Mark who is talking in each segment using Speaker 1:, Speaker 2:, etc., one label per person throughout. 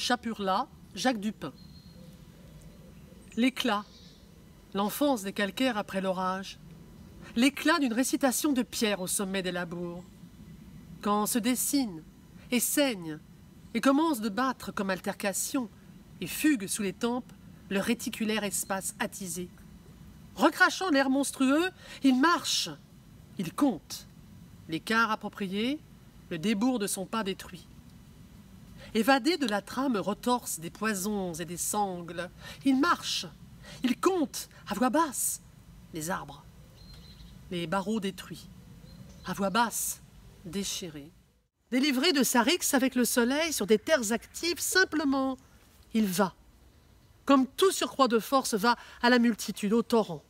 Speaker 1: Chapurla, Jacques Dupin. L'éclat, l'enfance des calcaires après l'orage. L'éclat d'une récitation de Pierre au sommet des labours. Quand se dessine et saigne et commence de battre comme altercation et fugue sous les tempes le réticulaire espace attisé. Recrachant l'air monstrueux, il marche, il compte. L'écart approprié, le débours de son pas détruit. Évadé de la trame retorse des poisons et des sangles, il marche, il compte à voix basse les arbres, les barreaux détruits, à voix basse, déchirés. Délivré de sa rixe avec le soleil sur des terres actives, simplement, il va. Comme tout surcroît de force va à la multitude, au torrent.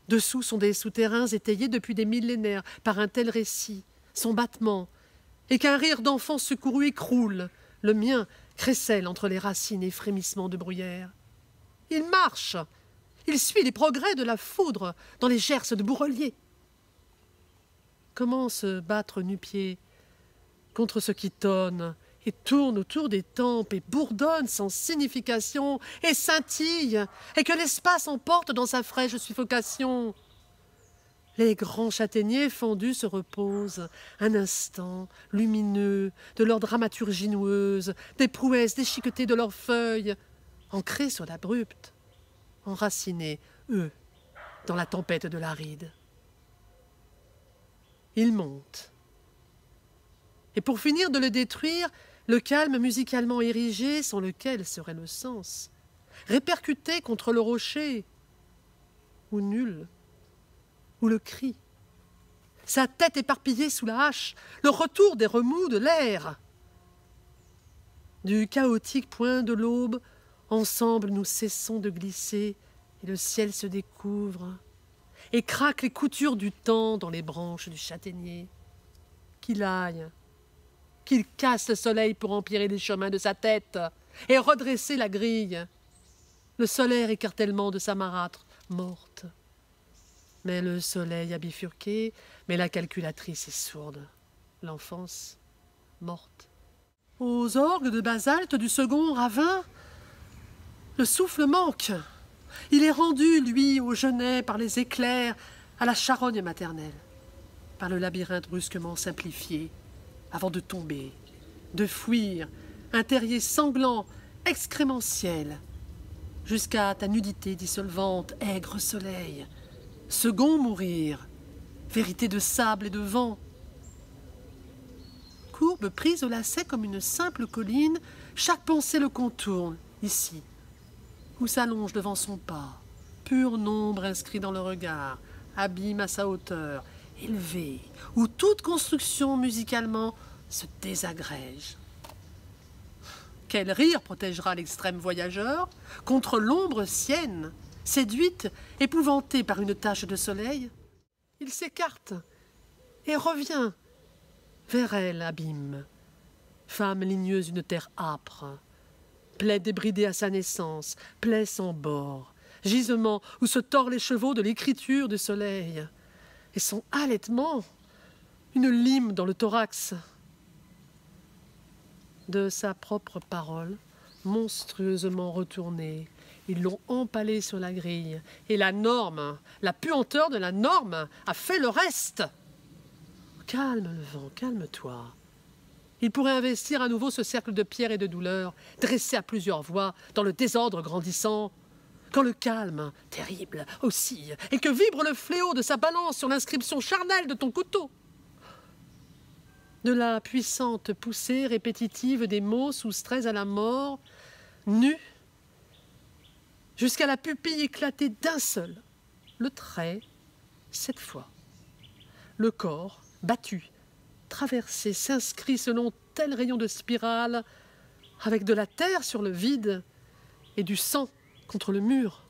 Speaker 1: Dessous sont des souterrains étayés depuis des millénaires par un tel récit, son battement, et qu'un rire d'enfant secouru écroule, le mien crécelle entre les racines et frémissements de bruyère. Il marche, il suit les progrès de la foudre dans les gerces de bourrelier. Comment se battre nu-pied contre ce qui tonne et tourne autour des tempes et bourdonne sans signification et scintille, et que l'espace emporte dans sa fraîche suffocation. Les grands châtaigniers fendus se reposent un instant, lumineux, de leur dramaturgie noueuse, des prouesses déchiquetées de leurs feuilles, ancrées sur l'abrupte, enracinés, eux, dans la tempête de l'aride. Ils montent. Et pour finir de le détruire, le calme musicalement érigé, sans lequel serait le sens, répercuté contre le rocher, ou nul, ou le cri. Sa tête éparpillée sous la hache, le retour des remous de l'air. Du chaotique point de l'aube, ensemble nous cessons de glisser, et le ciel se découvre, et craquent les coutures du temps dans les branches du châtaignier. Qu'il aille, qu'il casse le soleil pour empirer les chemins de sa tête et redresser la grille. Le solaire écartèlement de sa marâtre morte. Mais le soleil a bifurqué, mais la calculatrice est sourde. L'enfance morte. Aux orgues de basalte du second ravin, le souffle manque. Il est rendu, lui, au genêt par les éclairs, à la charogne maternelle, par le labyrinthe brusquement simplifié, avant de tomber, de fuir, un terrier sanglant, excrémentiel, jusqu'à ta nudité dissolvante, aigre soleil, second mourir, vérité de sable et de vent. Courbe prise au lacet comme une simple colline, chaque pensée le contourne, ici, ou s'allonge devant son pas, pur nombre inscrit dans le regard, abîme à sa hauteur, élevé, où toute construction musicalement se désagrège. Quel rire protégera l'extrême voyageur contre l'ombre sienne, séduite, épouvantée par une tache de soleil? Il s'écarte et revient vers elle, abîme, femme ligneuse d'une terre âpre, plaie débridée à sa naissance, plaie sans bord, gisement où se tordent les chevaux de l'écriture du soleil, et son halètement, une lime dans le thorax. De sa propre parole, monstrueusement retournée, ils l'ont empalée sur la grille, et la norme, la puanteur de la norme, a fait le reste. Calme le vent, calme-toi. Il pourrait investir à nouveau ce cercle de pierre et de douleur, dressé à plusieurs voix, dans le désordre grandissant. Quand le calme, terrible, oscille, et que vibre le fléau de sa balance sur l'inscription charnelle de ton couteau. De la puissante poussée répétitive des mots soustraits à la mort, nus, jusqu'à la pupille éclatée d'un seul, le trait, cette fois. Le corps, battu, traversé, s'inscrit selon tel rayon de spirale, avec de la terre sur le vide et du sang contre le mur.